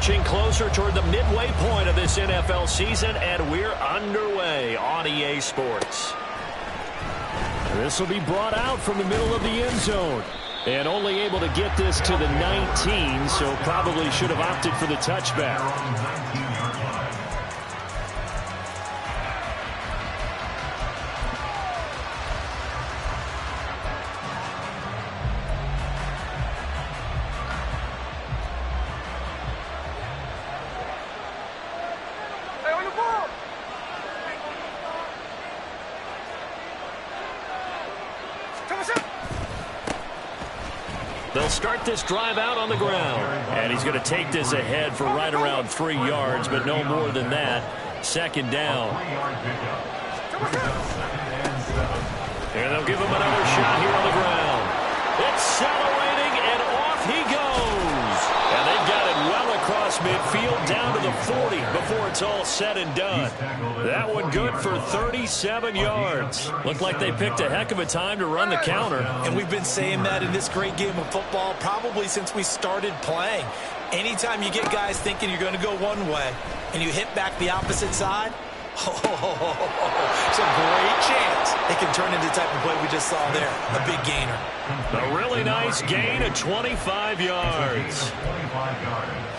inching closer toward the midway point of this NFL season, and we're underway on EA Sports. This will be brought out from the middle of the end zone. And only able to get this to the 19, so probably should have opted for the touchback. They'll start this drive out on the ground. And he's going to take this ahead for right around 3 yards, but no more than that. Second down. And they'll give him another shot here on the ground. Accelerating, and off he goes. And they've got it well across midfield down to the 40 before it's all said and done. That one good for 37 yards. Looked like they picked a heck of a time to run the counter. And we've been saying that in this great game of football probably since we started playing. Anytime you get guys thinking you're going to go one way and you hit back the opposite side, it's a great chance it can turn into the type of play we just saw there. A big gainer. A really nice gain of 25 yards.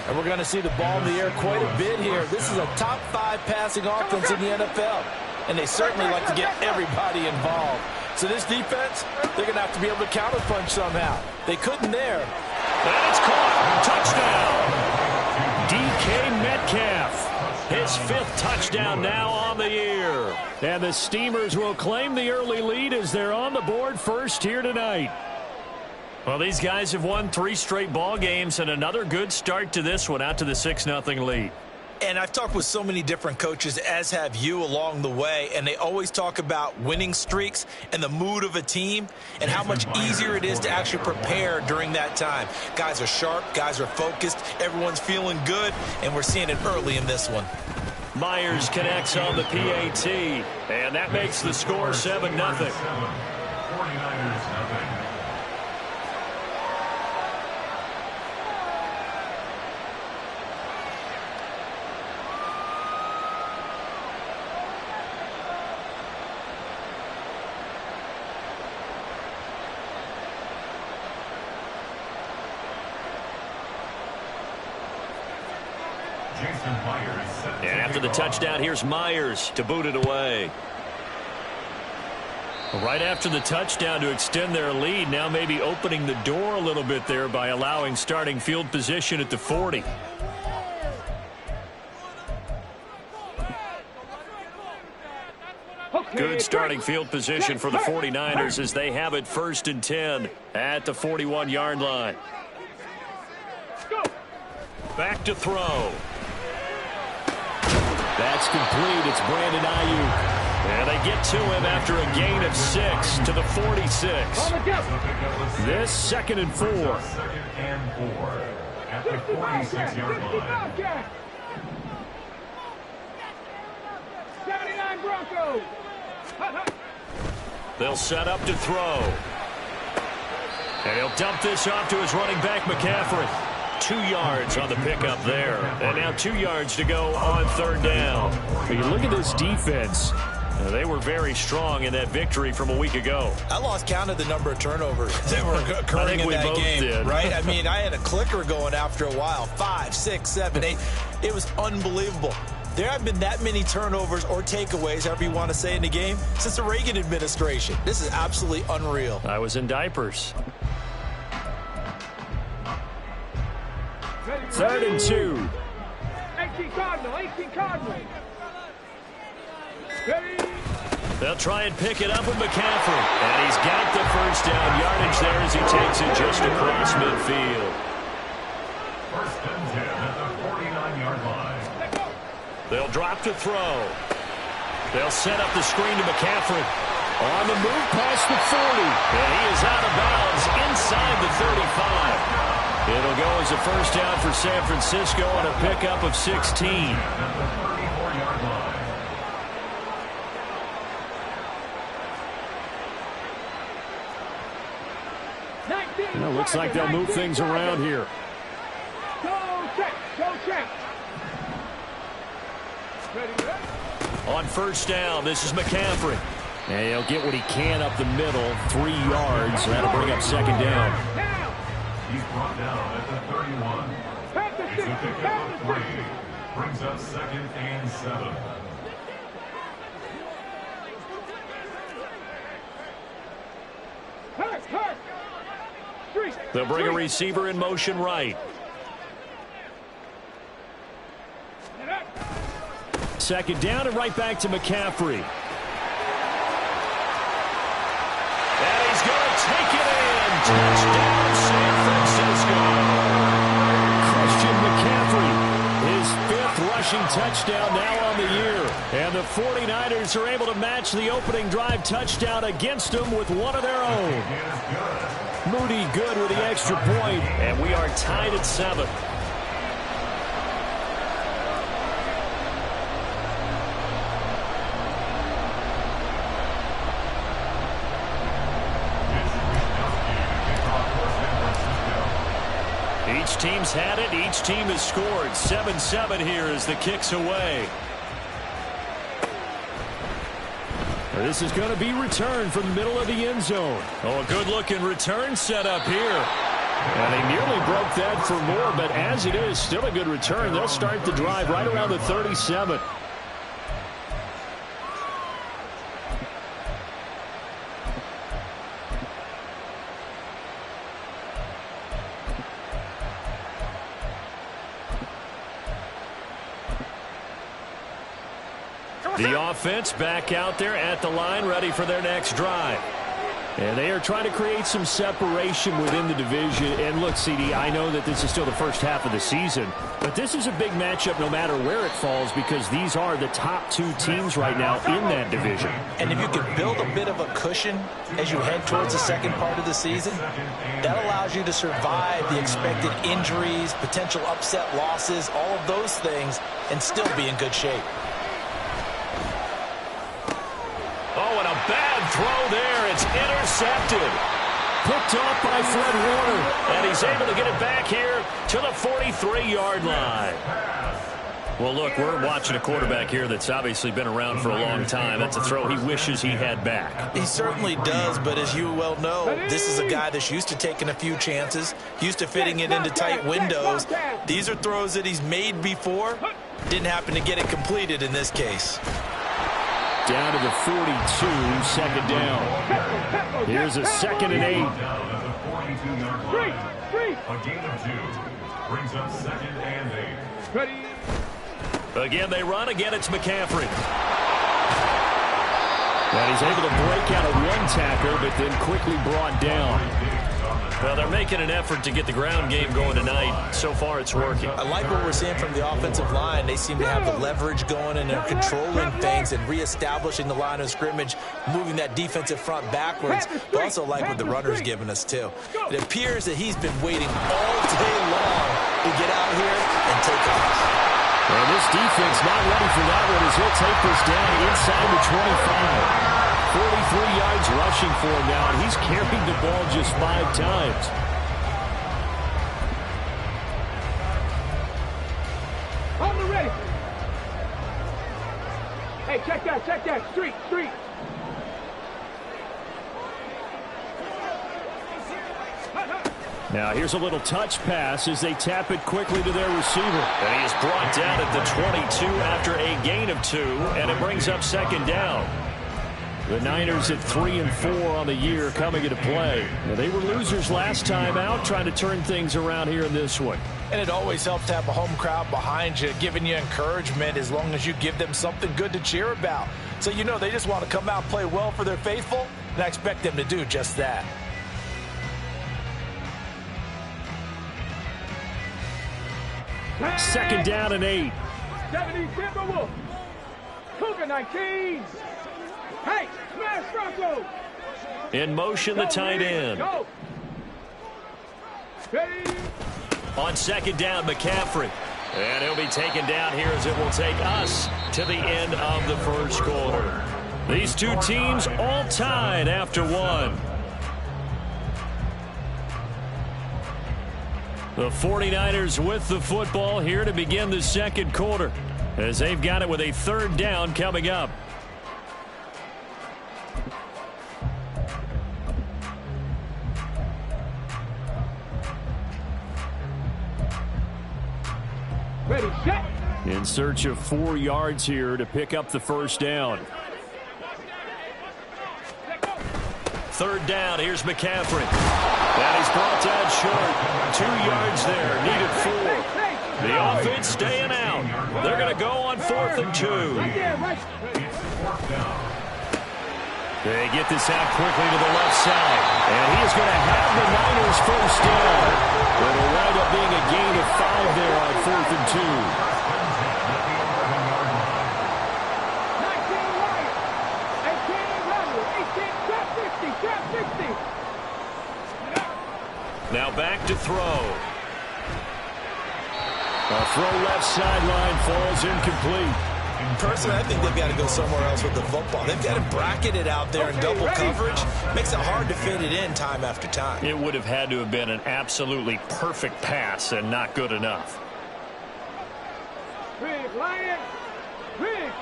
And we're going to see the ball in the air quite a bit here. This is a top 5 passing offense in the NFL. And they certainly like to get everybody involved. So this defense, they're going to have to be able to counterpunch somehow. They couldn't there. And it's caught. Touchdown. DK Metcalf. His 5th touchdown now on the year. And the Steamers will claim the early lead as they're on the board first here tonight. Well, these guys have won 3 straight ball games, and another good start to this one out to the 6-0 lead. And I've talked with so many different coaches, as have you, along the way, and they always talk about winning streaks and the mood of a team and how much easier it is to actually prepare during that time. Guys are sharp, guys are focused, everyone's feeling good, and we're seeing it early in this one. Myers connects on the PAT, and that makes the score 7-0. 49ers nothing. And after the touchdown, here's Myers to boot it away. Right after the touchdown to extend their lead, now maybe opening the door a little bit there by allowing starting field position at the 40. Good starting field position for the 49ers as they have it 1st and 10 at the 41-yard line. Back to throw. That's complete. It's Brandon Ayuk. And they get to him after a gain of 6 to the 46. This 2nd and 4. 2nd and 4 at the 46-yard line. 79 Broncos. They'll set up to throw. And he'll dump this off to his running back, McCaffrey. 2 yards on the pickup there. And now 2 yards to go on 3rd down. But you look at this defense. They were very strong in that victory from a week ago. I lost count of the number of turnovers that were occurring in that game. Did. Right? I mean, I had a clicker going after a while. 5, 6, 7, 8. It was unbelievable. There have been that many turnovers or takeaways, however you want to say, in the game since the Reagan administration. This is absolutely unreal. I was in diapers. 3rd and 2. 18 Cardinal, 18 Cardinal. They'll try and pick it up with McCaffrey. And he's got the 1st down yardage there as he takes it just across midfield. 1st and 10 at the 49-yard line. They'll drop to throw. They'll set up the screen to McCaffrey. On the move past the 40. And he is out of bounds inside the 35. It'll go as a 1st down for San Francisco on a pickup of 16. Well, looks like they'll move things around here. Go check. Ready, ready. On first down, this is McCaffrey. And he'll get what he can up the middle, 3 yards. That'll bring up second down. Now. He's brought down at the 31. Pass the It's a stick. pickup Pass of the 3. stick. Brings up 2nd and 7. Hurt, hurt. Street. They'll bring a Street. receiver in motion right. Get up. Second down and right back to McCaffrey. And he's going to take it in. Touchdown, San Francisco. Christian McCaffrey, his 5th rushing touchdown now on the year. And the 49ers are able to match the opening drive touchdown against them with one of their own. Moody good with the extra point, and we are tied at 7. Each team's had it. Each team has scored. 7-7 here as the kick's away. This is going to be returned from the middle of the end zone. Oh, a good-looking return set up here. And they nearly broke that for more, but as it is, still a good return. They'll start the drive right around the 37. The offense back out there at the line, ready for their next drive. And they are trying to create some separation within the division. And look, CD, I know that this is still the first half of the season, but this is a big matchup no matter where it falls because these are the top 2 teams right now in that division. And if you can build a bit of a cushion as you head towards the second part of the season, that allows you to survive the expected injuries, potential upset losses, all of those things, and still be in good shape. Oh, and a bad throw there. It's intercepted. Picked off by Fred Warner. And he's able to get it back here to the 43-yard line. Well, look, we're watching a quarterback here that's obviously been around for a long time. That's a throw he wishes he had back. He certainly does, but as you well know, this is a guy that's used to taking a few chances, used to fitting it into tight windows. These are throws that he's made before. Didn't happen to get it completed in this case. Down to the 42, second down. Here's a 2nd and 8. Down at the 42-yard line. A gain of 2. Brings up 2nd and 8. Ready. Again, they run. Again, it's McCaffrey. And he's able to break out of one tackle, but then quickly brought down. Well, they're making an effort to get the ground game going tonight. So far, it's working. I like what we're seeing from the offensive line. They seem to have the leverage going, and they're controlling things and reestablishing the line of scrimmage, moving that defensive front backwards. But also like what the runner's giving us, too. It appears that he's been waiting all day long to get out here and take off. And this defense not ready for that one as he'll take this down inside the 25. 43 yards rushing for him now, and he's carried the ball just 5 times. On the ready. Hey, check that, check that. Street, street. Now here's a little touch pass as they tap it quickly to their receiver. And he is brought down at the 22 after a gain of 2, and it brings up second down. The Niners at 3-4 on the year coming into play. Now, they were losers last time out, trying to turn things around here in this one. And it always helps to have a home crowd behind you, giving you encouragement as long as you give them something good to cheer about. So you know they just want to come out and play well for their faithful, and I expect them to do just that. Second down and 8. 70 Timberwolves. Cougar 19. Hey, smash Bronco. In motion, the tight end. Go. Ready. On second down, McCaffrey. And he'll be taken down here as it will take us to the end of the first quarter. These two teams all tied after one. The 49ers with the football here to begin the second quarter, as they've got it with a third down coming up. Ready, set. In search of 4 yards here to pick up the first down. Third down, here's McCaffrey. That is brought down short. 2 yards there, needed 4. The offense staying out. They're going to go on 4th and 2. They get this out quickly to the left side. And he is going to have the Niners first down. It'll wind up being a gain of 5 there on 4th and 2. Now back to throw. A throw left sideline falls incomplete. Personally, I think they've got to go somewhere else with the football. They've got to bracket it out there in double coverage. Makes it hard to fit it in time after time. It would have had to have been an absolutely perfect pass and not good enough. Rig, Lion. Rig.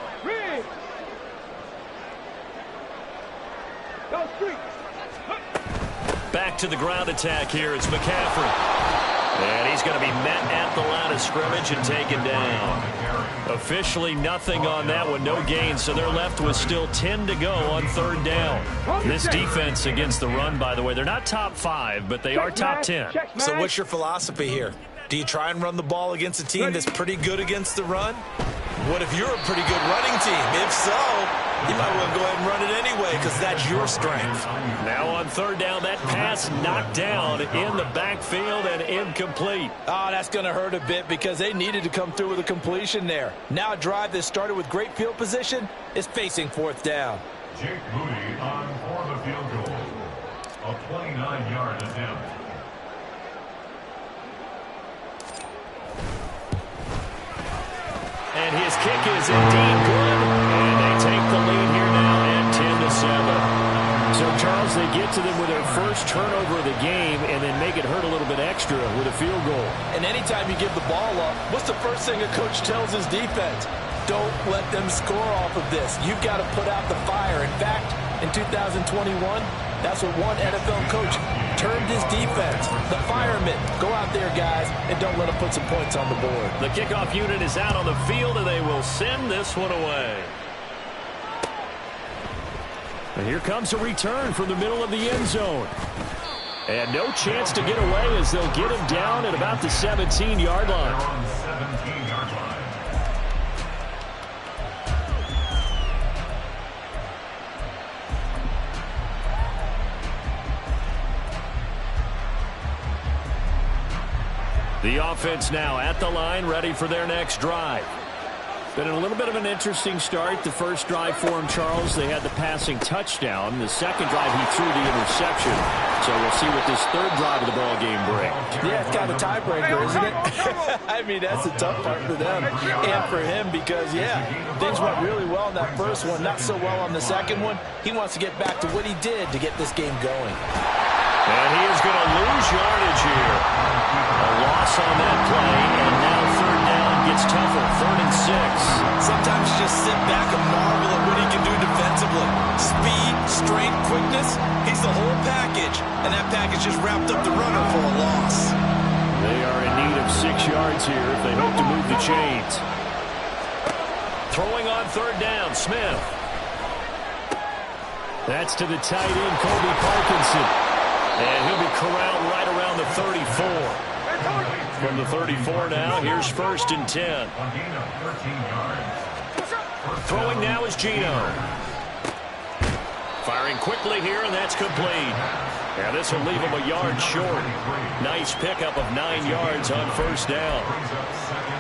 Go street. Back to the ground attack here. It's McCaffrey. And he's going to be met at the line of scrimmage and taken down. Officially nothing on that one. No gain. So they're left with still 10 to go on third down. This defense against the run, by the way, they're not top 5, but they are top 10. So what's your philosophy here? Do you try and run the ball against a team that's pretty good against the run? What if you're a pretty good running team? If so, you might want to go ahead and run it anyway because that's your strength. Now on third down, that pass knocked down in the backfield and incomplete. Oh, that's going to hurt a bit because they needed to come through with a completion there. Now a drive that started with great field position is facing 4th down. Jake Moody on for the field goal. A 29-yard attempt. And his kick is indeed good. And they take the lead here now at 10-7. So, Charles, they get to them with their first turnover of the game and then make it hurt a little bit extra with a field goal. And anytime you give the ball up, what's the first thing a coach tells his defense? Don't let them score off of this. You've got to put out the fire. In fact, in 2021, that's what one NFL coach termed his defense. The firemen. Go out there, guys, and don't let them put some points on the board. The kickoff unit is out on the field, and they will send this one away. And here comes a return from the middle of the end zone. And no chance to get away as they'll get him down at about the 17-yard line. 17-yard line. The offense now at the line, ready for their next drive. Been a little bit of an interesting start. The first drive for him, Charles, they had the passing touchdown. The second drive, he threw the interception. So we'll see what this third drive of the ball game brings. Yeah, it's kind of a tiebreaker, isn't it? I mean, that's the tough part for them and for him because, yeah, things went really well in that first one, not so well on the second one. He wants to get back to what he did to get this game going. And he is going to lose yardage here. A loss on that play, and now third down gets tougher. 3rd and 6. Sometimes you just sit back and marvel at what he can do defensively. Speed, strength, quickness, he's the whole package. And that package just wrapped up the runner for a loss. They are in need of 6 yards here if they hope to move the chains. Throwing on third down, Smith. That's to the tight end, Colby Parkinson. And he'll be corralled right around the 34. From the 34 now, here's 1st and 10. Throwing now is Gino. Firing quickly here, and that's complete. And this will leave him a yard short. Nice pickup of 9 yards on first down.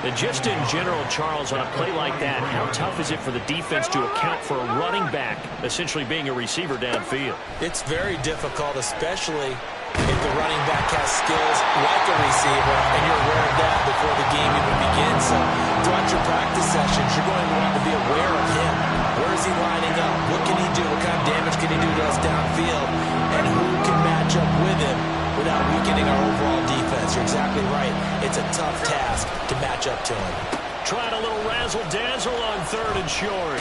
And just in general, Charles, on a play like that, how tough is it for the defense to account for a running back essentially being a receiver downfield? It's very difficult, especially if the running back has skills like a receiver, and you're aware of that before the game even begins. So throughout your practice sessions, you're going to want to be aware of him. Where is he lining up? What can he do? What kind of damage can he do to us downfield? And who can match up with him without weakening our overall defense? You're exactly right. It's a tough task to match up to him. Trying a little razzle-dazzle on 3rd and short.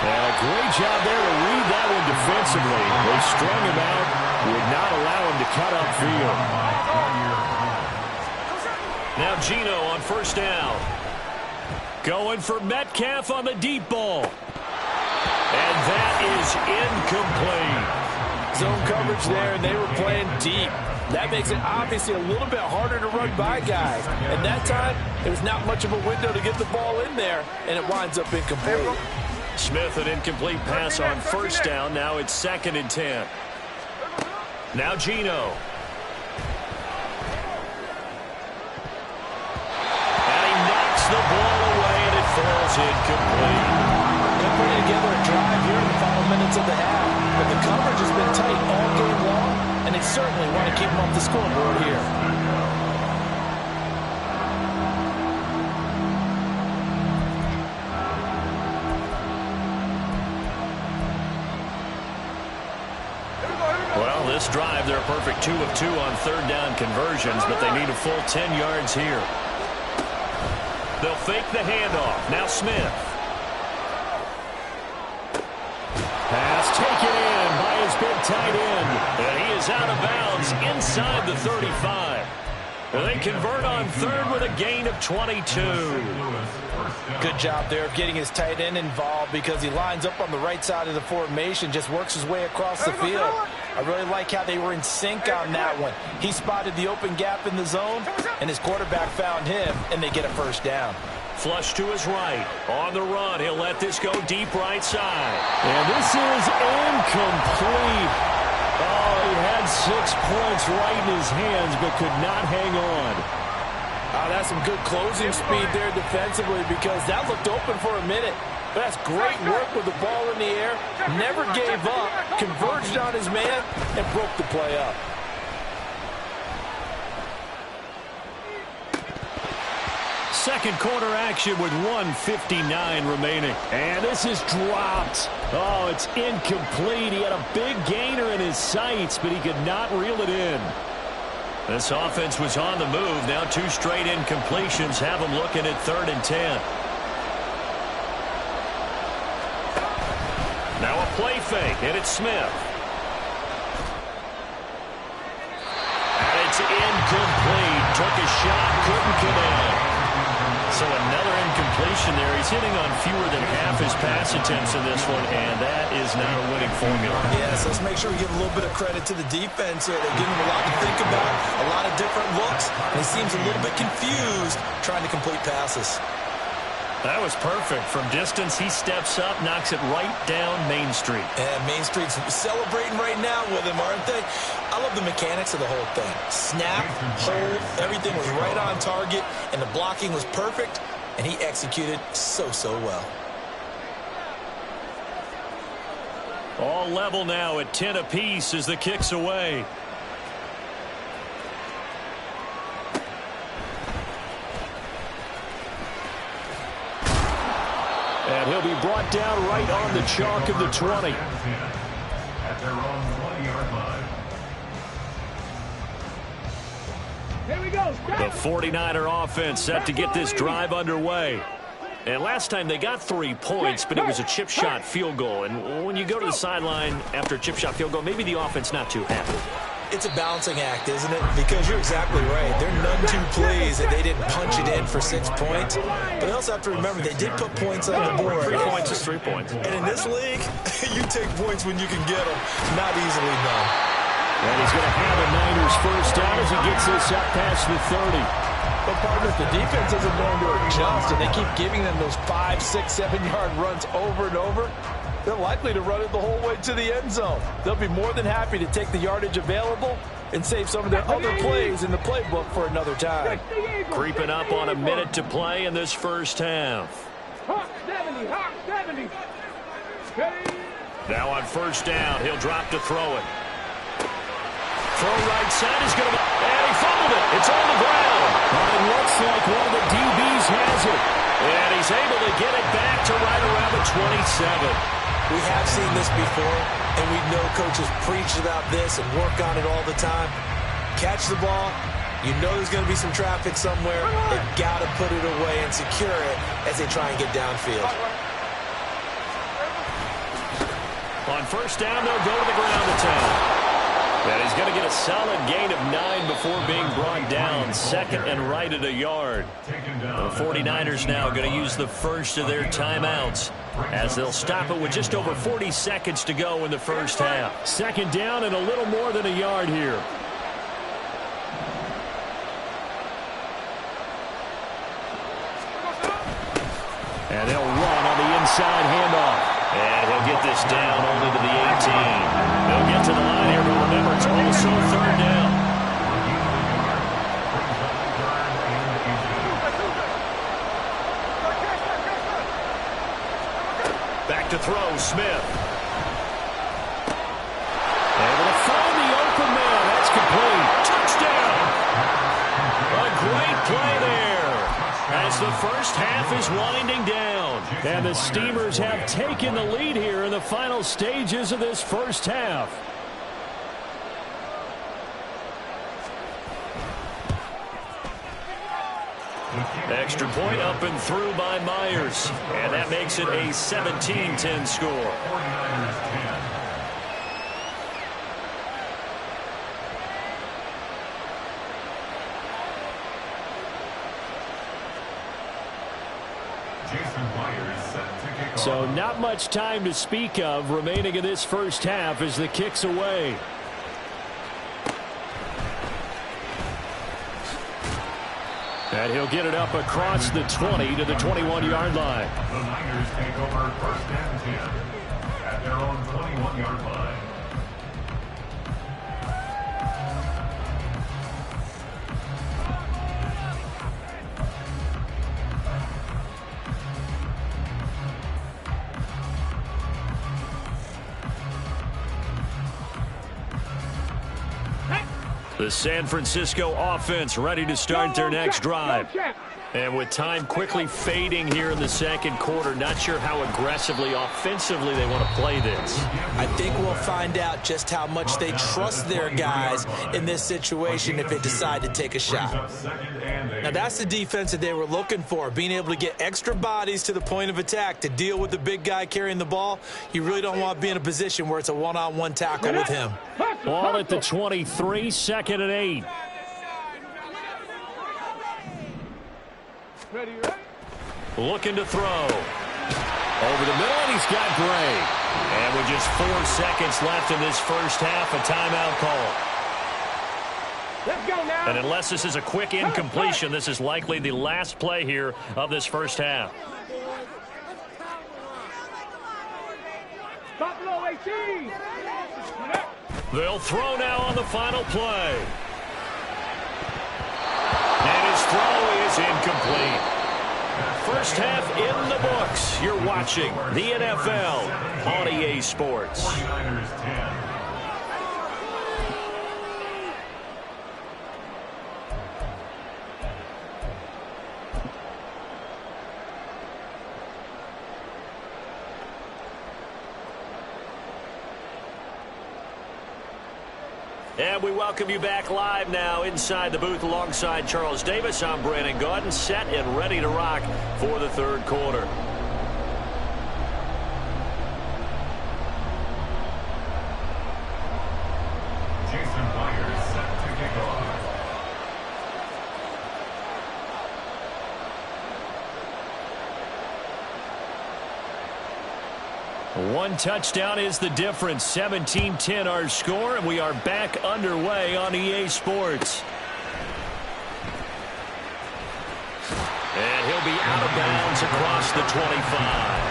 And a great job there to read that one defensively. They strung him out, would not allow him to cut upfield. Now Geno on 1st down. Going for Metcalf on the deep ball. And that is incomplete. Zone coverage there, and they were playing deep. That makes it obviously a little bit harder to run by guys. And that time, there's not much of a window to get the ball in there, and it winds up incomplete. Smith, an incomplete pass on 1st down. Now it's 2nd and 10. Now Geno. And he knocks the ball away, and it falls incomplete. They're putting together a drive here in the final minutes of the half. But the coverage has been tight all game long, and they certainly want to keep them off the scoreboard here. Well, this drive, they're a perfect 2 of 2 on 3rd down conversions, but they need a full 10 yards here. They'll fake the handoff. Now Smith. Pass taken in by his big tight end. And he is out of bounds inside the 35. And they convert on 3rd with a gain of 22. Good job there of getting his tight end involved because he lines up on the right side of the formation, just works his way across the field. I really like how they were in sync on that one. He spotted the open gap in the zone, and his quarterback found him, and they get a 1st down. Flush to his right. On the run, he'll let this go deep right side. And this is incomplete. Oh, he had 6 points right in his hands, but could not hang on. Oh, that's some good closing speed there defensively because that looked open for a minute. But that's great work with the ball in the air. Never gave up, converged on his man, and broke the play up. Second quarter action with 1:59 remaining. And this is dropped. Oh, it's incomplete. He had a big gainer in his sights, but he could not reel it in. This offense was on the move. Now 2 straight incompletions have them looking at 3rd and 10. Now a play fake, and it's Smith. And it's incomplete. Took a shot, couldn't connect. So another incompletion there. He's hitting on fewer than half his pass attempts in this one, and that is not a winning formula. Yeah, so let's make sure we give a little bit of credit to the defense here. They're giving him a lot to think about, a lot of different looks, and he seems a little bit confused trying to complete passes. That was perfect. From distance, he steps up, knocks it right down Main Street. And Main Street's celebrating right now with him, aren't they? I love the mechanics of the whole thing. Snap, hold, everything was right on target, and the blocking was perfect, and he executed so well. All level now at 10 apiece as the kick's away. And he'll be brought down right on the chalk of the 20. At their own 20-yard line. Here we go. The 49er offense set to get this drive underway. And last time they got 3 points, but it was a chip shot field goal. And when you go to the sideline after a chip shot field goal, maybe the offense not too happy. It's a balancing act, isn't it? Because you're exactly right. There are none too plays that they didn't punch it in for 6 points. But you also have to remember they did put points on the board. 3 points is 3 points. And in this league, you take points when you can get them. Not easily done. And he's going to have a Niners 1st down as he gets this up past the 30. But partner, if the defense isn't going to adjust and they keep giving them those 5, 6, 7-yard runs over and over, they're likely to run it the whole way to the end zone. They'll be more than happy to take the yardage available and save some of their other plays in the playbook for another time. Creeping up on a minute to play in this first half. Hawk 70, Hawk 70. Now on 1st down, he'll drop to throw it. Throw right side is going to... And he fumbled it. It's on the ground. It looks like one of the DBs has it. And he's able to get it back to right around the 27. We have seen this before, and we know coaches preach about this and work on it all the time. Catch the ball, You know there's going to be some traffic somewhere. They've got to put it away and secure it as they try and get downfield. On first down, they'll go to the ground attack. And he's going to get a solid gain of 9 before being brought down. Second and right at a yard. The 49ers now going to use the first of their timeouts as they'll stop it with just over 40 seconds to go in the first half. Second down and a little more than a yard here. And they'll run on the inside handoff. And he'll get this down only to the 18. They'll get to the line here, but remember, it's also third down. Back to throw, Smith. Able to find the open man. That's complete. Touchdown. A great play there as the first half is winding down. And the Steamers have taken the lead here in the final stages of this first half. Extra point up and through by Myers. And that makes it a 17-10 score. 49ers 10. So not much time to speak of remaining in this first half as the kick's away. And he'll get it up across the 20 to the 21-yard line. The Niners take over first and 10 at their own 21-yard line. The San Francisco offense ready to start their next drive. And with time quickly fading here in the second quarter, not sure how aggressively, offensively they want to play this. I think we'll find out just how much they trust their guys in this situation if they decide to take a shot. Now, that's the defense that they were looking for, being able to get extra bodies to the point of attack to deal with the big guy carrying the ball. You really don't want to be in a position where it's a one-on-one tackle with him. Ball at the 23, second and 8. Looking to throw. Over the middle, and he's got Gray. And with just 4 seconds left in this first half, a timeout call. Let's go now. And unless this is a quick incompletion, this is likely the last play here of this first half. Buffalo 18. They'll throw now on the final play. And his throw is incomplete. First half in the books. You're watching the NFL on EA Sports. 49ers 10. And we welcome you back live now inside the booth alongside Charles Davis. I'm Brandon Gaudin, set and ready to rock for the third quarter. Jason Myers set to kick off. One touchdown is the difference. 17-10 our score, and we are back underway on EA Sports. And he'll be out of bounds across the 25.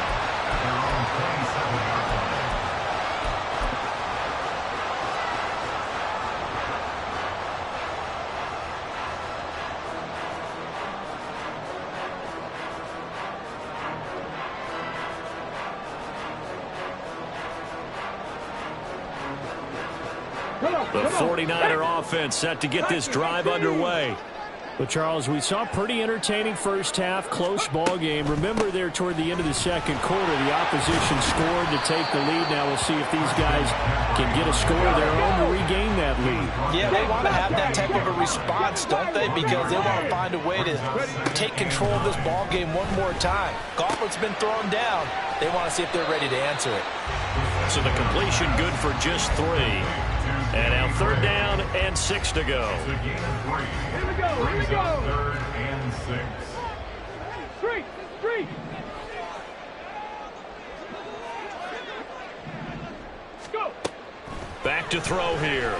The 49er offense set to get this drive underway. Well, Charles, we saw pretty entertaining first half, close ball game. Remember there toward the end of the second quarter, the opposition scored to take the lead. Now we'll see if these guys can get a score of their own to regain that lead. Yeah, they want to have that type of a response, don't they? Because they want to find a way to take control of this ball game one more time. Gauntlet's been thrown down. They want to see if they're ready to answer it. So the completion good for just 3. And now 3rd down and 6 to go. Here we go, here we go. 3rd and 6. Street. Go. Back to throw here.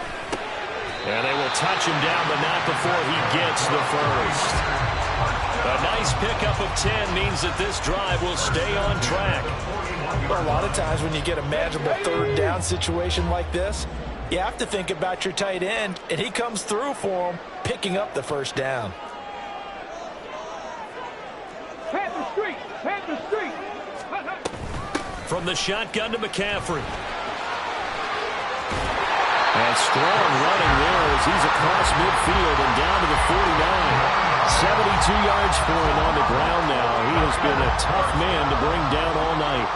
And they will touch him down, but not before he gets the first. A nice pickup of 10 means that this drive will stay on track. Well, a lot of times when you get a manageable 3rd down situation like this, you have to think about your tight end, and he comes through for him, picking up the first down. Panther Street. From the shotgun to McCaffrey. And strong running there as he's across midfield and down to the 49. 72 yards for him on the ground now. He has been a tough man to bring down all night.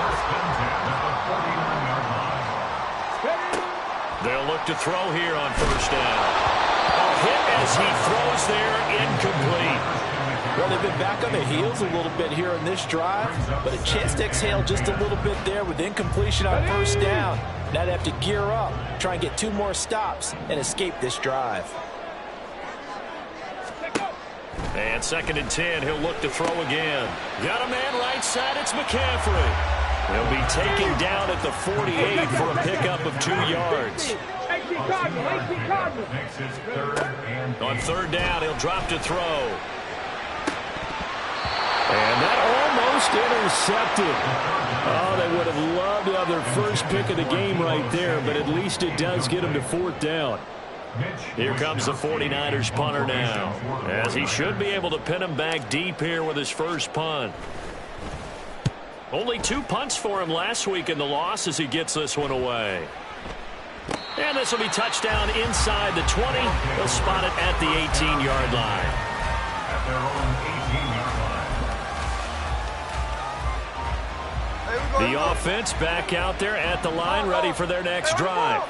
They'll look to throw here on first down. A hit as he throws there, incomplete. Well, they've been back on their heels a little bit here in this drive, but a chance to exhale just a little bit there with incompletion on first down. Now they have to gear up, try and get 2 more stops, and escape this drive. And 2nd and 10, he'll look to throw again. Got a man right side, it's McCaffrey. He'll be taken down at the 48 for a pickup of 2 yards. On 3rd down, he'll drop to throw. And that almost intercepted. Oh, they would have loved to have their first pick of the game right there, but at least it does get them to 4th down. Here comes the 49ers punter now, as he should be able to pin him back deep here with his first punt. Only 2 punts for him last week in the loss as he gets this one away. And this will be touchdown inside the 20. He'll spot it at the 18-yard line. At their own 18-yard line. The offense back out there at the line, ready for their next drive.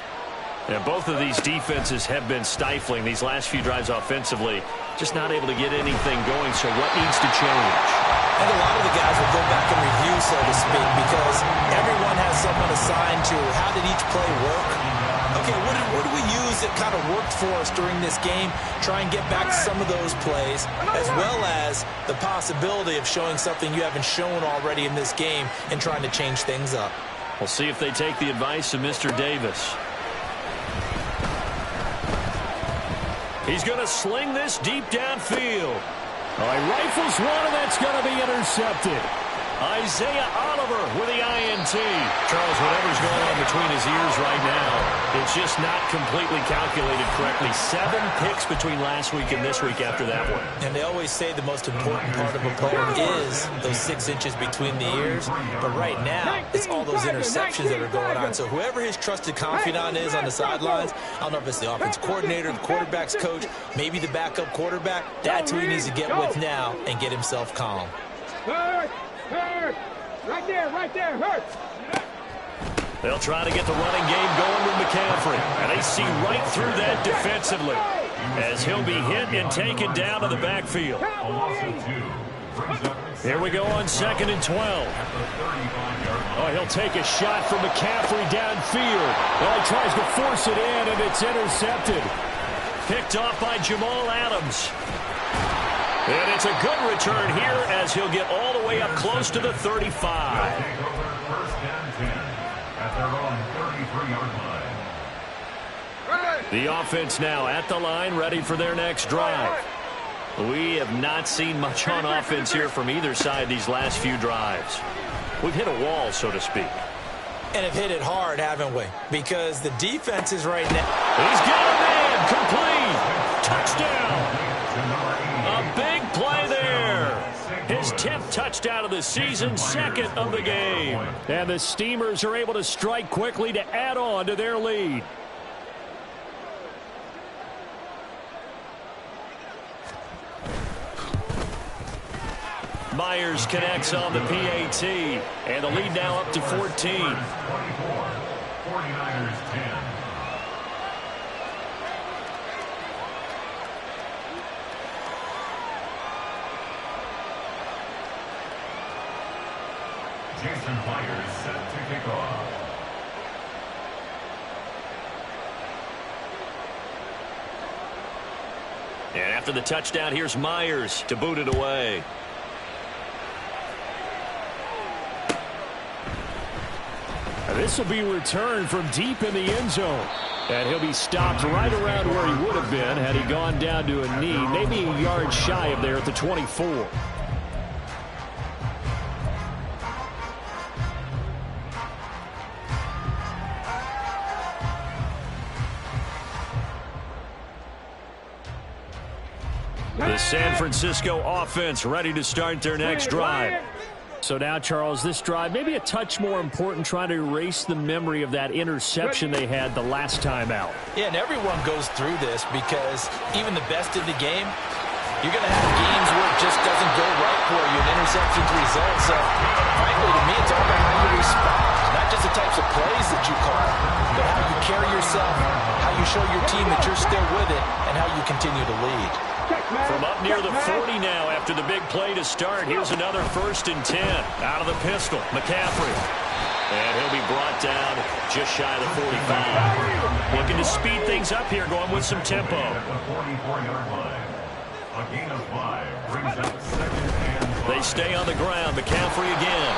And both of these defenses have been stifling these last few drives offensively. Just not able to get anything going, so what needs to change? I think a lot of the guys will go back and review, so to speak, because everyone has someone assigned to how did each play work. Okay, what did we use that kind of worked for us during this game? Try and get back some of those plays, as well as the possibility of showing something you haven't shown already in this game and trying to change things up. We'll see if they take the advice of Mr. Davis. He's going to sling this deep downfield. Oh, he rifles one, and that's going to be intercepted. Isaiah Oliver with the INT. Charles, whatever's going on between his ears right now, it's just not completely calculated correctly. 7 picks between last week and this week after that one. And they always say the most important part of a player is those 6 inches between the ears. But right now, it's all those interceptions that are going on. So whoever his trusted confidant is on the sidelines, I don't know if it's the offense coordinator, the quarterback's coach, maybe the backup quarterback, that's who he needs to get with now and get himself calm. Hurt. Right there, hurt. They'll try to get the running game going with McCaffrey. And they see right through that defensively as he'll be hit and taken down to the backfield. Here we go on 2nd and 12. Oh, he'll take a shot from McCaffrey downfield. Well, he tries to force it in, and it's intercepted. Picked off by Jamal Adams. And it's a good return here as he'll get all the way up close to the 35. First and 10 at their own 33-yard line. The offense now at the line, ready for their next drive. We have not seen much on offense here from either side these last few drives. We've hit a wall, so to speak. And have hit it hard, haven't we? Because the defense is right now. He's got a man, complete, touchdown. A big play there. His 10th touchdown of the season, 2nd of the game. And the Steamers are able to strike quickly to add on to their lead. Myers connects on the PAT, and the lead now up to 14. 24, 49ers 10. Jason Myers set to kick off. And after the touchdown, here's Myers to boot it away. This will be returned from deep in the end zone. And he'll be stopped right around where he would have been had he gone down to a knee, maybe a yard shy of there at the 24. The San Francisco offense ready to start their next drive. So now, Charles, this drive maybe a touch more important, trying to erase the memory of that interception they had the last time out. Yeah, and everyone goes through this because even the best in the game, you're going to have games where it just doesn't go right for you, and interceptions result. So, frankly, to me, it's all about how you respond. Not just the types of plays that you call, but how you carry yourself, how you show your team that you're still with it, and how you continue to lead. From up near the 40 now after the big play to start. Here's another 1st and 10 out of the pistol. McCaffrey. And he'll be brought down just shy of the 45. Looking to speed things up here, going with some tempo. At the 44-yard line. A gain of 5 brings up 2nd and 5. They stay on the ground. McCaffrey again.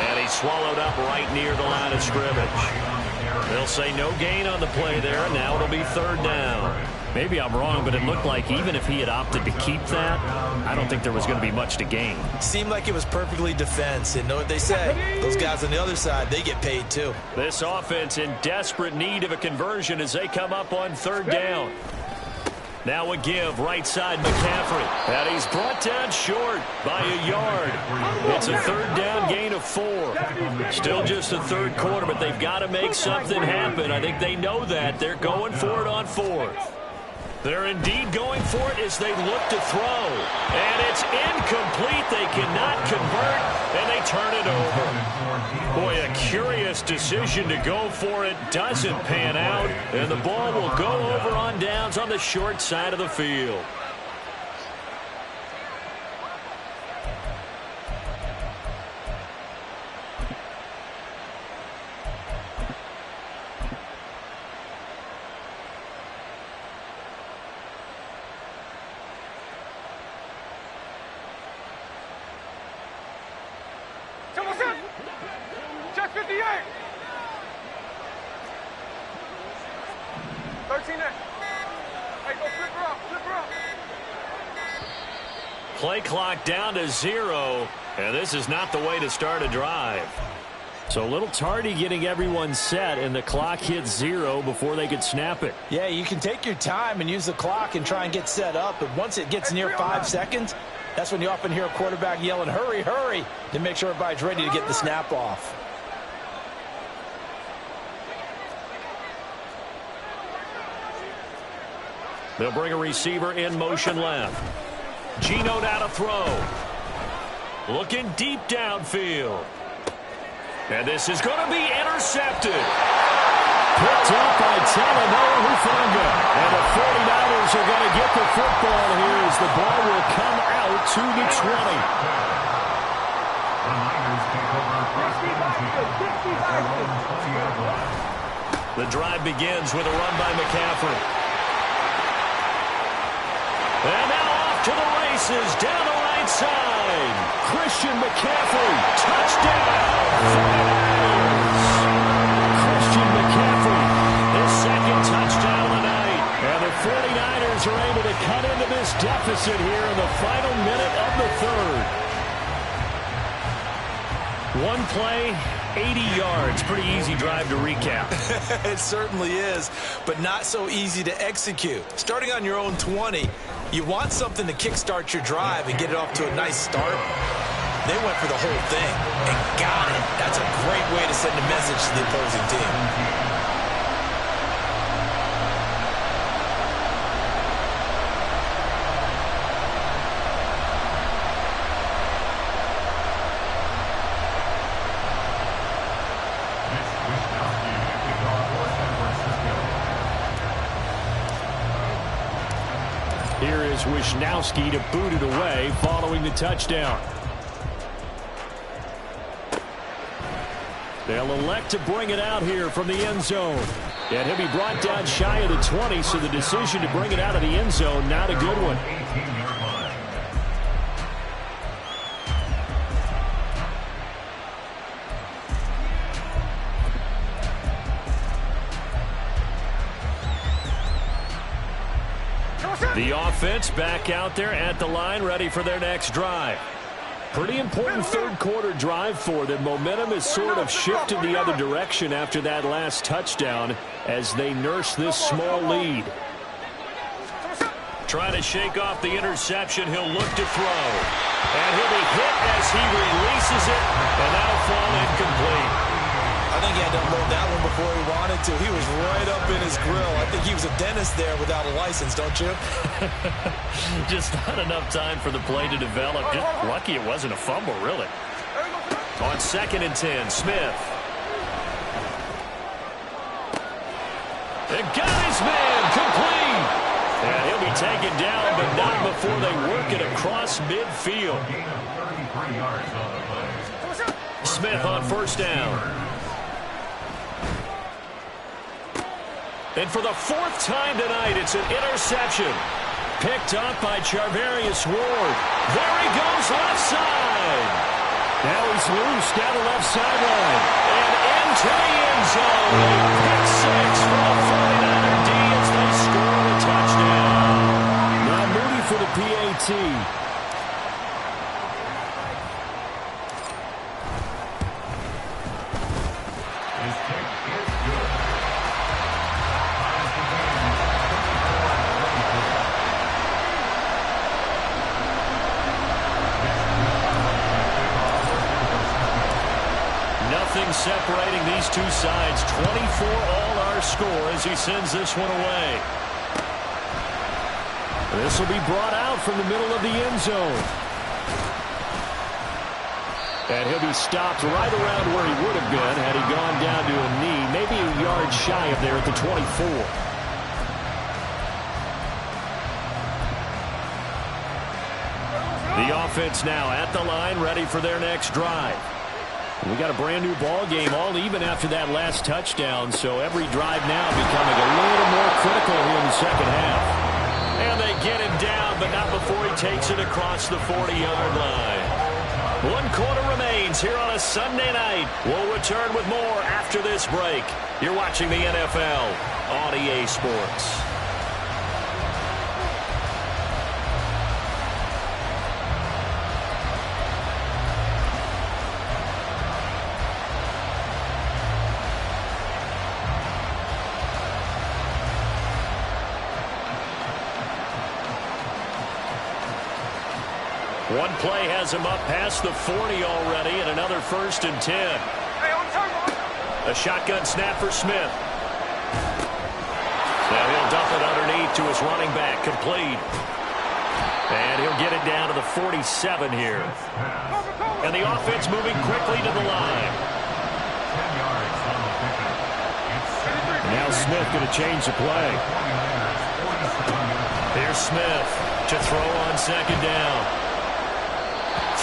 And he's swallowed up right near the line of scrimmage. They'll say no gain on the play there. Now it'll be 3rd down. Maybe I'm wrong, but it looked like even if he had opted to keep that, I don't think there was going to be much to gain. Seemed like it was perfectly defense. And know what they say? Those guys on the other side, they get paid too. This offense in desperate need of a conversion as they come up on 3rd down. Now a give, right side McCaffrey. And he's brought down short by a yard. It's a 3rd down gain of 4. Still just the 3rd quarter, but they've got to make something happen. I think they know that. They're going for it on 4th. They're indeed going for it as they look to throw. And it's incomplete. They cannot convert, and they turn it over. Boy, a curious decision to go for it. Doesn't pan out, and the ball will go over on downs on the short side of the field. Check 58. 13 there. Hey, go flip her up, flip her up. Play clock down to 0, and this is not the way to start a drive. So a little tardy getting everyone set, and the clock hits 0 before they could snap it. Yeah, you can take your time and use the clock and try and get set up, but once it gets near 5 seconds, that's when you often hear a quarterback yelling, hurry, hurry, to make sure everybody's ready to get the snap off. They'll bring a receiver in motion left. Geno now to throw. Looking deep downfield. And this is going to be intercepted. Picked up by Talanoa Hufanga. And the 49ers are going to get the football here as the ball will come out to the 20. The Niners take over first and 10. The drive begins with a run by McCaffrey. And now off to the races down the right side. Christian McCaffrey, touchdown, 49ers. Christian McCaffrey, his 2nd touchdown of the night. And the 49ers are able to cut into this deficit here in the final minute of the 3rd. One play, 80 yards. Pretty easy drive to recap. It certainly is, but not so easy to execute. Starting on your own 20, you want something to kickstart your drive and get it off to a nice start. They went for the whole thing and got it. That's a great way to send a message to the opposing team. Wisnowski to boot it away following the touchdown. They'll elect to bring it out here from the end zone. And he'll be brought down shy of the 20, so the decision to bring it out of the end zone, not a good one. The offense back out there at the line, ready for their next drive. Pretty important third quarter drive for them. Momentum has sort of shifted the other direction after that last touchdown as they nurse this small lead. Trying to shake off the interception. He'll look to throw. And he'll be hit as he releases it, and that'll fall incomplete. I think he had to unload that one before he wanted to. He was right up in his grill. I think he was a dentist there without a license, don't you? Just not enough time for the play to develop. Just lucky it wasn't a fumble, really. On 2nd and 10, Smith. And got his man complete. And he'll be taken down, but not before they work it across midfield. Smith on 1st down. And for the 4th time tonight, it's an interception. Picked up by Charvarius Ward. There he goes left side. Now he's loose down the left sideline. And into the end zone. Pick 6 for the 49er D as they score a touchdown. Now Moody for the PAT. Separating these two sides. 24 all our score as he sends this one away. This will be brought out from the middle of the end zone. And he'll be stopped right around where he would have been had he gone down to a knee, maybe a yard shy of there at the 24. The offense now at the line, ready for their next drive. We got a brand new ball game, all even after that last touchdown, so every drive now becoming a little more critical here in the second half. And they get him down, but not before he takes it across the 40-yard line. 1 quarter remains here on a Sunday night. We'll return with more after this break. You're watching the NFL on EA Sports. One play has him up past the 40 already, and another 1st and 10. A shotgun snap for Smith. Now he'll dump it underneath to his running back, complete. And he'll get it down to the 47 here. And the offense moving quickly to the line. And now Smith going to change the play. Here's Smith to throw on 2nd down.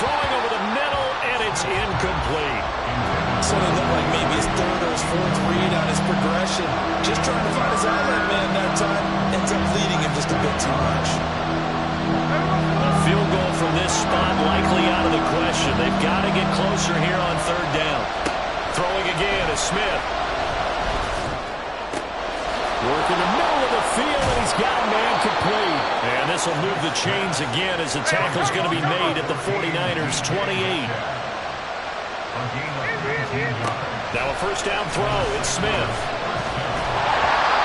Throwing over the middle, and it's incomplete. So it looked like maybe his 3rd or his 4th read on his progression. Just trying to find his outlet man that time. Ends up leading him just a bit too much. A field goal from this spot likely out of the question. They've got to get closer here on 3rd down. Throwing again is Smith. Working the middle of the field, and he's got a man complete. And this will move the chains again as the tackle's going to be made at the 49ers' 28. Now a 1st down throw. It's Smith.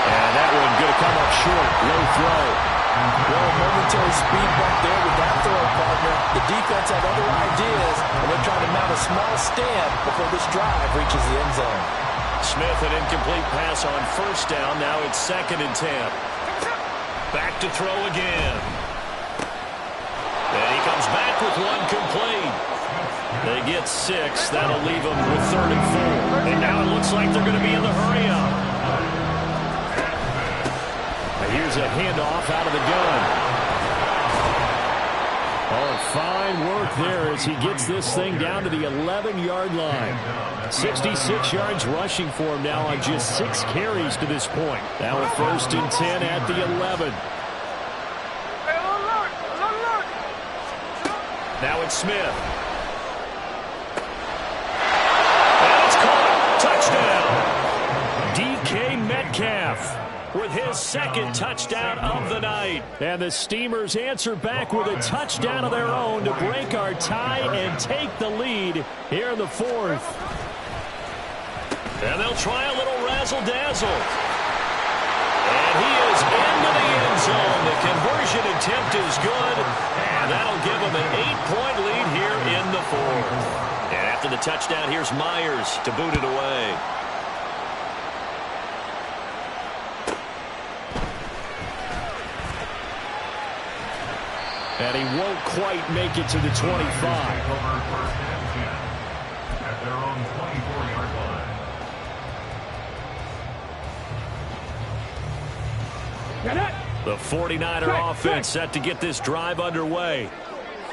And that one going to come up short. Low throw. Well, momentary speed bump there with that throw, partner. The defense had other ideas, and they're trying to mount a small stand before this drive reaches the end zone. Smith, an incomplete pass on 1st down. Now it's 2nd and 10. Back to throw again. And he comes back with one complete. They get 6. That'll leave them with 3rd and 4. And now it looks like they're going to be in the hurry-up. Here's a handoff out of the gun. Oh, fine work there as he gets this thing down to the 11-yard line. 66 yards rushing for him now on just 6 carries to this point. Now a 1st and 10 at the 11. Now it's Smith. And it's caught. Touchdown. DK Metcalf with his 2nd touchdown of the night. And the Steamers answer back with a touchdown of their own to break our tie and take the lead here in the 4th. And they'll try a little razzle-dazzle. And he is into the end zone. The conversion attempt is good. And that'll give them an 8-point lead here in the 4th. And after the touchdown, here's Myers to boot it away. And he won't quite make it to the 25. At their own 24-yard line. The 49er offense set to get this drive underway.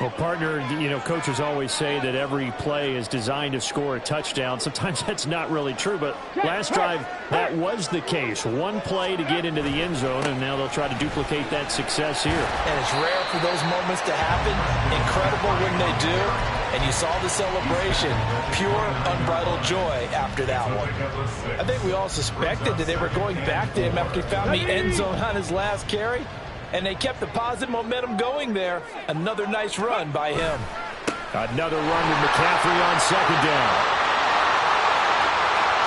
Well, partner, coaches always say that every play is designed to score a touchdown. Sometimes that's not really true, but last drive, that was the case. One play to get into the end zone, and now they'll try to duplicate that success here. And it's rare for those moments to happen. Incredible when they do. And you saw the celebration. Pure, unbridled joy after that one. I think we all suspected that they were going back to him after he found the end zone on his last carry. And they kept the positive momentum going there. Another nice run by him. Another run with McCaffrey on 2nd down.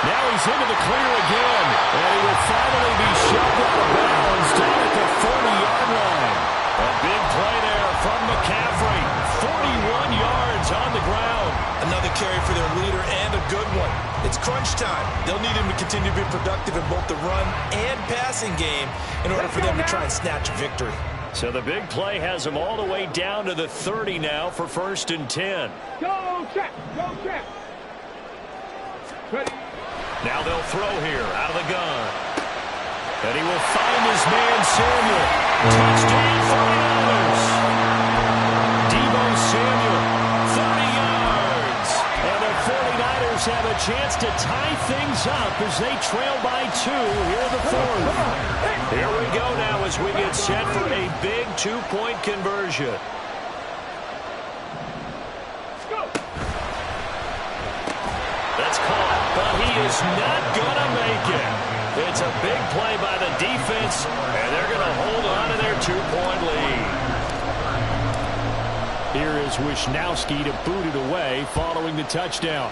Now he's into the clear again. And he will finally be shoved out of bounds down at the 40-yard line. A big play there from McCaffrey. 41 yards on the ground. Another carry for their leader and a good one. It's crunch time. They'll need him to continue to be productive in both the run and passing game in order for them to try and snatch a victory. So the big play has him all the way down to the 30 now for 1st and 10. Go, check. Go, check. Ready. Now they'll throw here out of the gun. And he will find his man Samuel. Touchdown 49ers. Deebo Samuel, 30 yards. And the 49ers have a chance to tie things up as they trail by 2 here in the 4th. Here we go now as we get set for a big 2-point conversion. That's caught, but he is not going to make it. It's a big play by the defense, and they're going to hold on to their 2-point lead. Here is Wisnowski to boot it away following the touchdown.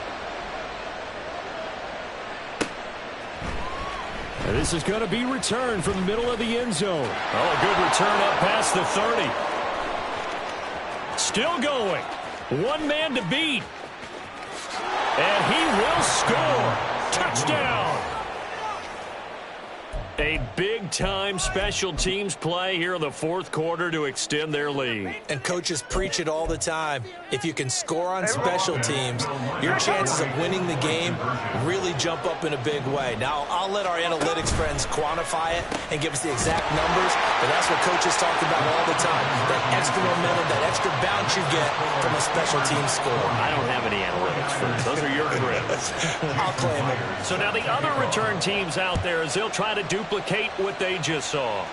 And this is going to be returned from the middle of the end zone. Oh, good return up past the 30. Still going. One man to beat. And he will score. Touchdown. A big-time special teams play here in the 4th quarter to extend their lead. And coaches preach it all the time. If you can score on special teams, your chances of winning the game really jump up in a big way. Now, I'll let our analytics friends quantify it and give us the exact numbers, but that's what coaches talk about all the time. That extra momentum, that extra bounce you get from a special team score. I don't have any analytics friends. Those are your friends. I'll claim it. So now the other return teams out there as they'll try to duplicate what they just saw.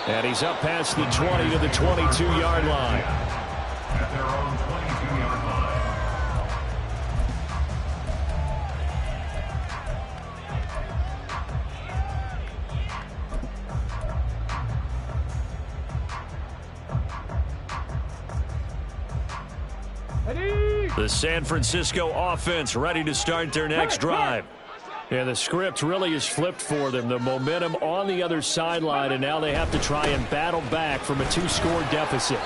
And he's up past the 20 to the 22-yard line. At their own 22-yard line. The San Francisco offense ready to start their next drive. And the script really is flipped for them. The momentum on the other sideline, and now they have to try and battle back from a 2-score deficit.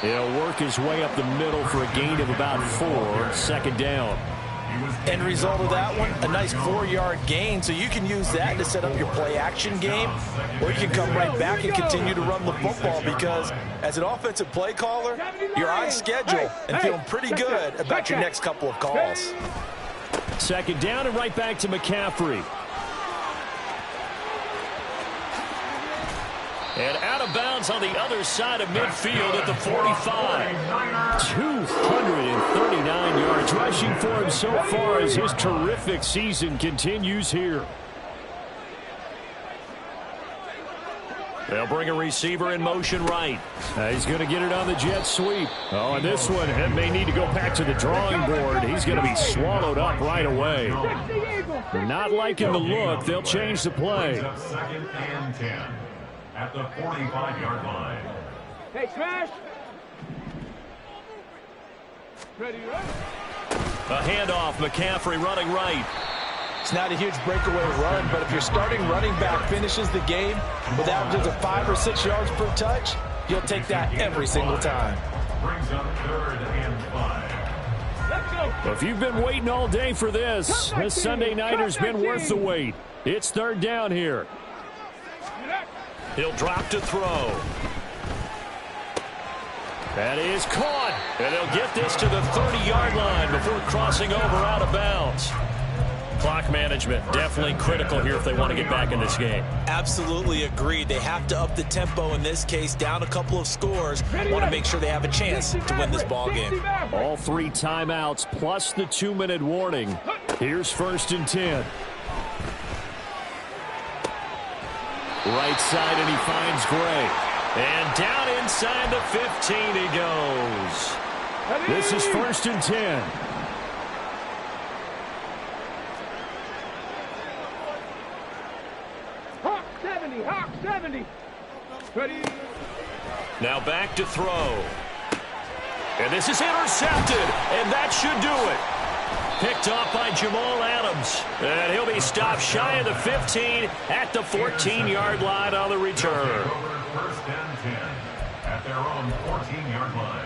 He'll work his way up the middle for a gain of about 4, 2nd down. End result of that one, a nice 4-yard gain, so you can use that to set up your play-action game, or you can come right back and continue to run the football because as an offensive play caller, you're on schedule and feeling pretty good about your next couple of calls. 2nd down and right back to McCaffrey. And out of bounds on the other side of midfield at the 45. 239 yards rushing for him so far as his terrific season continues here. They'll bring a receiver in motion right. He's going to get it on the jet sweep. Oh, and this one may need to go back to the drawing board. He's going to be swallowed up right away. Not liking the look. They'll change the play. Second and 10 at the 45-yard line. Hey, Trash. Ready, right? A handoff. McCaffrey running right. It's not a huge breakaway run, but if your starting running back finishes the game with averages of 5 or 6 yards per touch, you'll take that every single time. Brings up 3rd and 5. Let's go. If you've been waiting all day for this Sunday nighter's been worth the wait. It's 3rd down here. He'll drop to throw. That is caught. And he'll get this to the 30-yard line before crossing over out of bounds. Clock management definitely critical here if they want to get back in this game. Absolutely agreed. They have to up the tempo in this case, down a couple of scores. Want to make sure they have a chance to win this ball game. All 3 timeouts plus the 2-minute warning. Here's 1st and 10. Right side, and he finds Gray. And down inside the 15 he goes. This is 1st and 10. Hawk 70. Ready. Now back to throw. And this is intercepted. And that should do it. Picked off by Jamal Adams. And he'll be stopped shy of the 15 at the 14-yard line on the return. 1st and 10 at their own 14-yard line.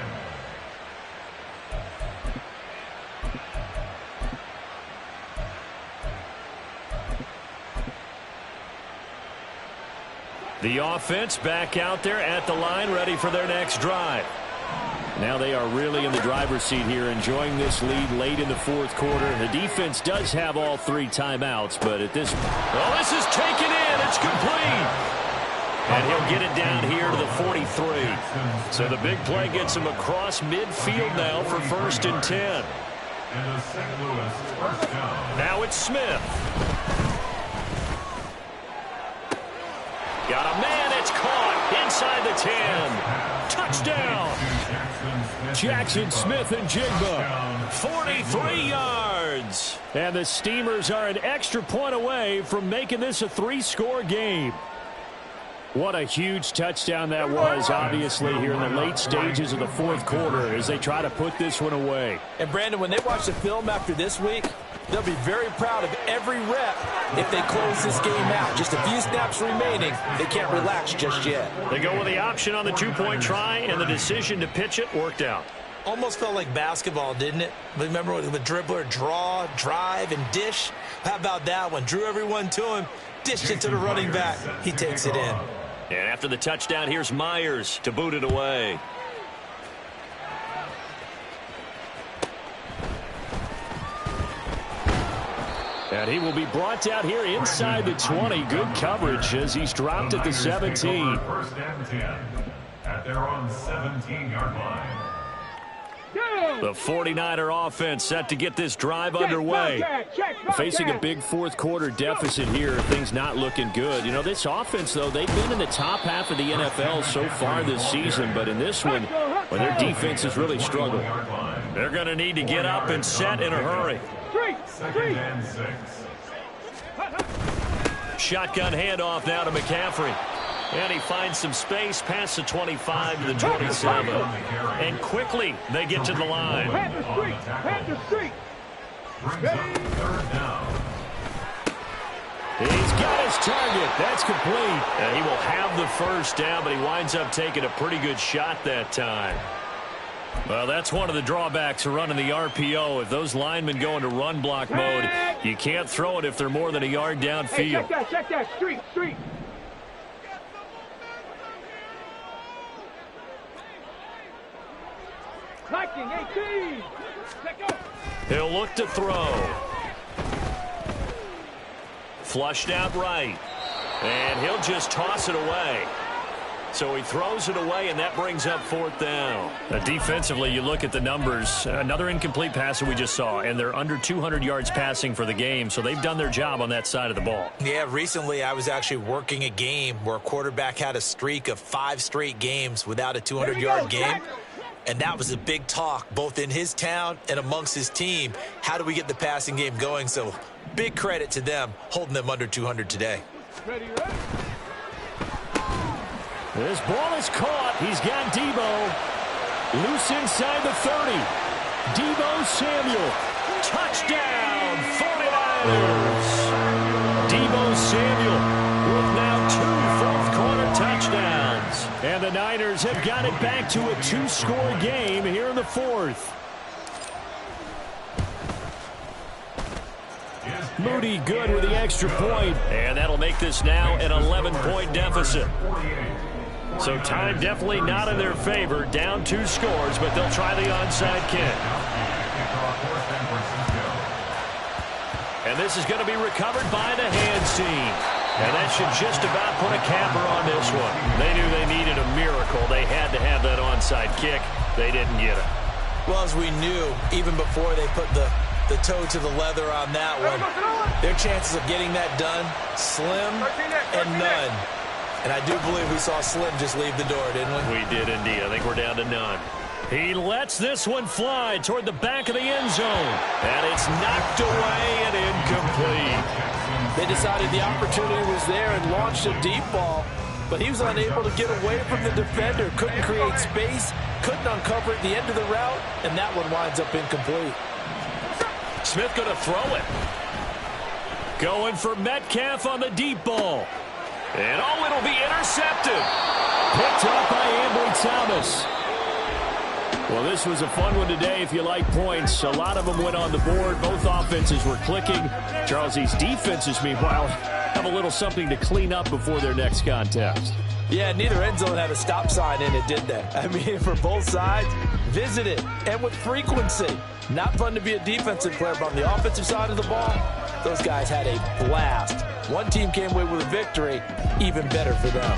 The offense back out there at the line, ready for their next drive. Now they are really in the driver's seat here, enjoying this lead late in the 4th quarter. The defense does have all 3 timeouts, but at this... Oh, this is taken in. It's complete. And he'll get it down here to the 43. So the big play gets him across midfield now for 1st and 10. And the St. Louis 1st down. Now it's Smith. Got a man, it's caught inside the 10. Touchdown. Jackson Smith and Jigba. 43 yards. And the Steamers are an extra point away from making this a 3-score game. What a huge touchdown that was, obviously, here in the late stages of the 4th quarter as they try to put this one away. And, Brandon, when they watch the film after this week, they'll be very proud of every rep if they close this game out. Just a few snaps remaining. They can't relax just yet. They go with the option on the 2-point try, and the decision to pitch it worked out. Almost felt like basketball, didn't it? Remember with the dribbler, draw, drive, and dish? How about that one? Drew everyone to him, dished it to the running back. He takes it in. And after the touchdown, here's Myers to boot it away. And he will be brought down here inside the 20. Good coverage as he's dropped at the 17. 1st and 10 at their own 17-yard line. The 49er offense set to get this drive underway. Facing a big 4th quarter deficit here, things not looking good. You know, this offense, though, they've been in the top half of the NFL so far this season, but in this one, well, their defense has really struggled. They're going to need to get up and set in a hurry. 2nd and 6. Shotgun handoff now to McCaffrey. And he finds some space past the 25 to the 27. And quickly, they get to the line. Head the street. Brings up 3rd down. He's got his target. That's complete. And he will have the 1st down, but he winds up taking a pretty good shot that time. Well, that's one of the drawbacks of running the RPO. If those linemen go into run block mode, you can't throw it if they're more than a yard downfield. Hey, check that. Street. Liking 18. Let go. He'll look to throw. Flushed out right. And he'll just toss it away. So he throws it away, and that brings up 4th down. Defensively, you look at the numbers. Another incomplete pass that we just saw, and they're under 200 yards passing for the game, so they've done their job on that side of the ball. Yeah, recently I was actually working a game where a quarterback had a streak of 5 straight games without a 200-yard game. And that was a big talk, both in his town and amongst his team. How do we get the passing game going? So big credit to them, holding them under 200 today. This ball is caught. He's got Debo. Loose inside the 30. Debo Samuel. Touchdown, 49ers. Debo Samuel with now 2 fourth-quarter touchdowns. And the Niners have got it back to a 2-score game here in the 4th. Moody good with the extra point. And that'll make this now an 11-point deficit. So time definitely not in their favor. Down 2 scores, but they'll try the onside kick. And this is going to be recovered by the hands team. And that should just about put a capper on this one. They knew they needed a miracle. They had to have that onside kick. They didn't get it. Well, as we knew, even before they put the toe to the leather on that one, their chances of getting that done, slim and none. And I do believe we saw Slim just leave the door, didn't we? We did indeed. I think we're down to none. He lets this one fly toward the back of the end zone. And it's knocked away and incomplete. They decided the opportunity was there and launched a deep ball, but he was unable to get away from the defender. Couldn't create space, couldn't uncover at the end of the route, and that one winds up incomplete. Smith going to throw it. Going for Metcalf on the deep ball. And oh, it'll be intercepted. Picked up by Ambry Thomas. Well, this was a fun one today if you like points. A lot of them went on the board. Both offenses were clicking. Charles, these defenses, meanwhile, have a little something to clean up before their next contest. Yeah, neither end zone had a stop sign in it, did they? I mean, for both sides, visit it, and with frequency. Not fun to be a defensive player, but on the offensive side of the ball, those guys had a blast. One team came away with a victory, even better for them.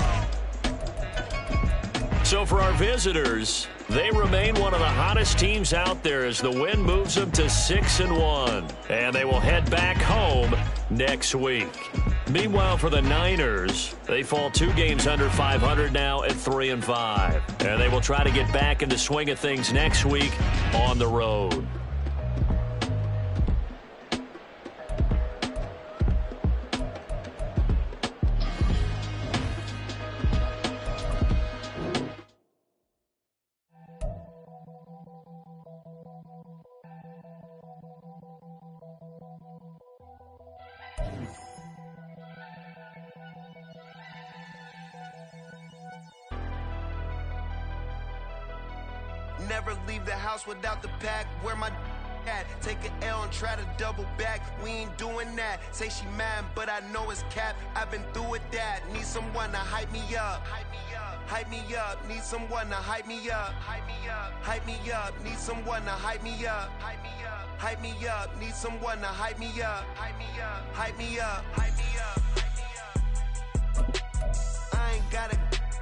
So for our visitors, they remain one of the hottest teams out there as the win moves them to 6-1. And they will head back home next week. Meanwhile, for the Niners, they fall 2 games under 500 now at 3-5. And they will try to get back into swing of things next week on the road. Never leave the house without the pack. Where my at? Take an L and try to double back. We ain't doing that. Say she mad, but I know it's cap. I've been through with that. Need someone to hype me up. Hype me up. Hype me up. Need someone to hype me up. Hype me up. Hype me up. Need someone to hype me up. Hype me up. Hype me up. Need someone to hype me up. Hype me up. Hype me up. Hype me up. I ain't got it,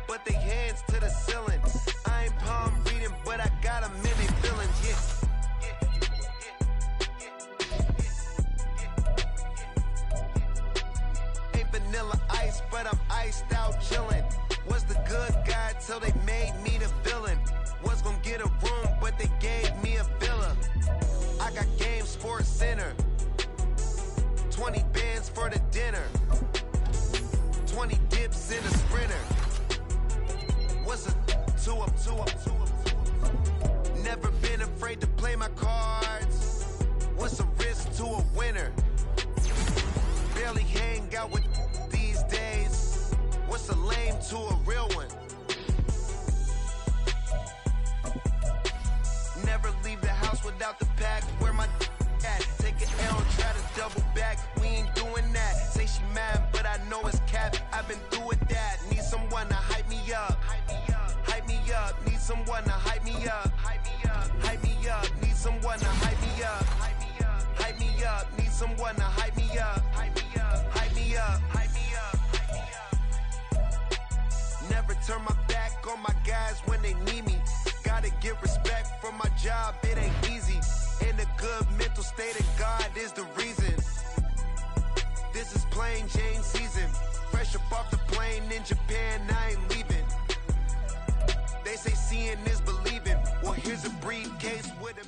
but they hands to the ceiling. I ain't palm reading, but I got 'em in they feelings, yeah. Ain't vanilla ice, but I'm iced out chillin'. Was the good guy till they made me the villain. Was gonna get a room, but they gave me a villa. I got Game Sports Center. 20 bands for the dinner. 20 dips in a sprinter. What's a 2 up, 2 up, 2 up, 2 up? Never been afraid to play my cards. What's a risk to a winner? Barely hang out with these days. What's a lame to a real one? Never leave the house without the pack. Where my at? Take an L and try to double back. We ain't doing that. Say she mad, but I know it's cap. I've been through with that. Need someone to hype me up. Hype me up. Hype me up. Need someone to hype me up. Hype me up. Hype me up. Need someone to hype me up. Hype me up. Hype me up. Need someone to hype me up. Hype me up. Hype me up. Hype me up. Hype me up. Never turn my back on my guys when they need me. Gotta get respect from my job, it ain't easy. In a good mental state of God is the reason. This is plain Jane season. Fresh up off the plane in Japan, I ain't leaving. They say seeing is believing. Well, here's a briefcase with a...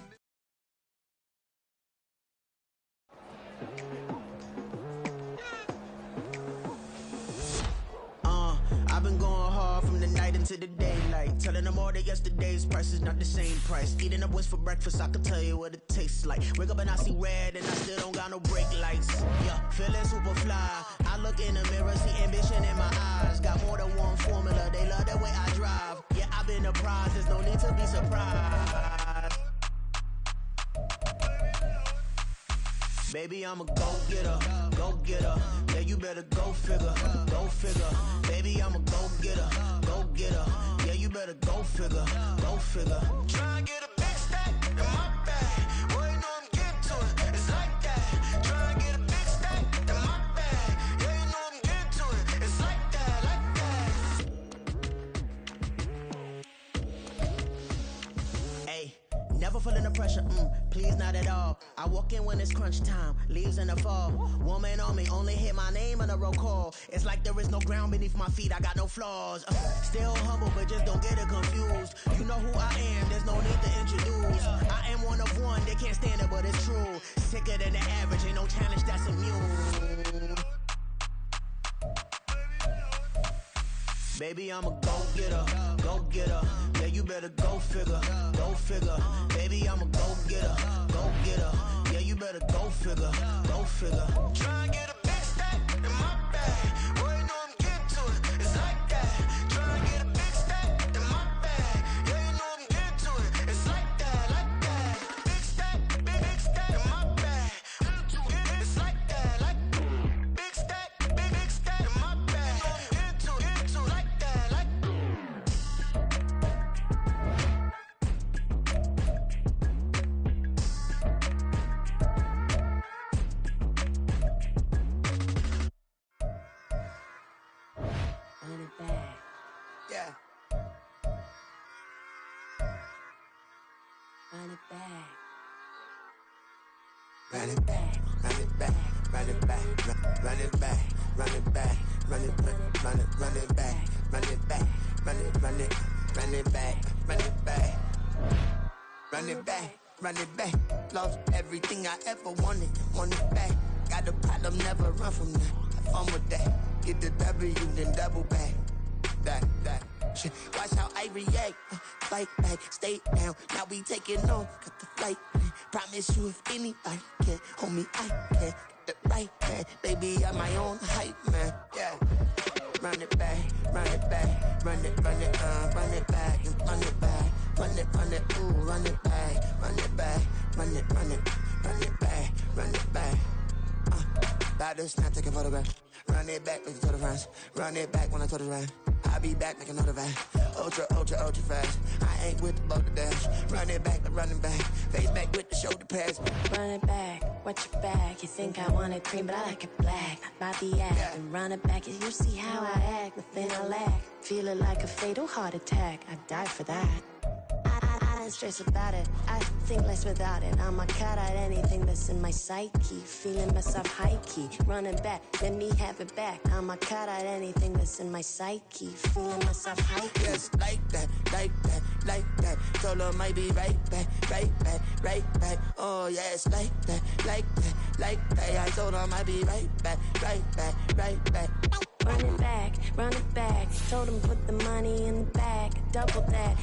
I've been going hard from the night into the daylight, telling them all that yesterday's price is not the same price. Eating up what's for breakfast, I can tell you what it tastes like. Wake up and I see red and I still don't got no brake lights. Yeah, feeling super fly. I look in the mirror, see ambition in my eyes. Got more than one formula, they love the way I drive. Yeah, I've been a prize, there's no need to be surprised. Baby, I'm a go-getter, go-getter. Yeah, you better go figure, go figure. Baby, I'm a go-getter, go-getter. Yeah, you better go figure, go figure. Try and get a big stack in my bag. Boy, you know I'm getting to it, it's like that. Try and get a big stack in my bag. Yeah, you know I'm getting to it, it's like that, like that. Hey, never feeling the pressure, please not at all. I walk in when it's crunch time, leaves in the fall. Woman on me, only hit my name on a roll call. It's like there is no ground beneath my feet, I got no flaws. Still humble, but just don't get it confused. You know who I am, there's no need to introduce. I am one of one, they can't stand it, but it's true. Sicker than the average, ain't no challenge that's immune. Baby, I'm a go-getter, go-getter. Yeah, you better go figure, go figure. Baby, I'm a go-getter, go-getter. Yeah, you better go figure, go figure. Try and get a big stack in my bag. Boy, you know I'm getting to it, it's like that. Try and get a big stack in my bag. Yeah, you know I'm getting to it, it's like that, like that. Big stack, big stack in my bag. It's like that, like big stack in my bag. Get to it, like that, like. Run it back. Yeah. Run it back. Run it back, run it back, run it back, run it back, run it back, run it back, run it back, run it back, run it back, run it back, run it back, run it back. Lost everything I ever wanted, want it back. Got a problem, never run from that. Have fun with that. Get the W, then double back. That shit. Watch how I react. Fight back, stay down. Now we taking on, got the flight. Promise you if anybody can, homie, I can. Get the right hand, baby, I'm my own hype man. Yeah. Run it back, run it back, run it back, run it back, run it, ooh, run it back, run it back, run it back, run it back. About this now, take a photograph. Run it back like the total France. Run it back when I total ride. I'll be back like another van. Ultra, ultra, ultra fast. I ain't with the boat to dash. Run it back like running back. Face back with the shoulder pads. Run it back, watch your back. You think I want it cream, but I like it black. Body act Yeah. and run it back. You see how I act, nothing I lack. Feel it like a fatal heart attack. I'd die for that. I don't stress about it. I think less without it. I'ma cut out anything that's in my psyche. Feeling myself high key. Running back, let me have it back. I'ma cut out anything that's in my psyche. Feeling myself high key. Yes, like that, like that, like that. Told her might be right back, right back, right back. Oh yes, like that, like that, like that. I told her might be right back, right back, right back. Run it back, run it back. Told him put the money in the bag. Double that.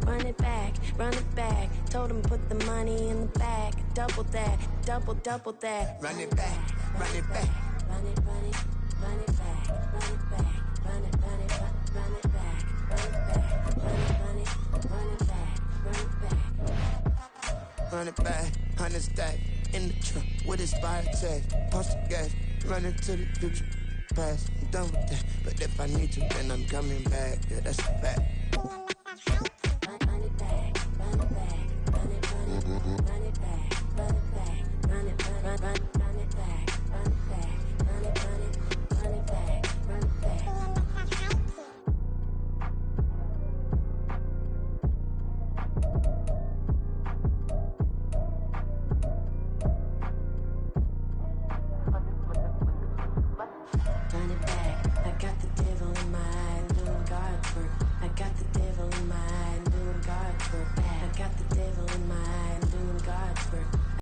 Run it back, run it back. Told him put the money in the bag. Double that, double that. Run it back, run it back. Run it, run it, run it back, run it back, run it, run it, run it back, run it back, run it, run it back, run it back. Run it back, 100 stack in the truck with expired tag. Pump the gas, running to the future. Past, I'm done with that. But if I need to, then I'm coming back. Yeah, that's a fact. Run it back, run it back, run it, run it, run it back, run it back, run it, run it, run.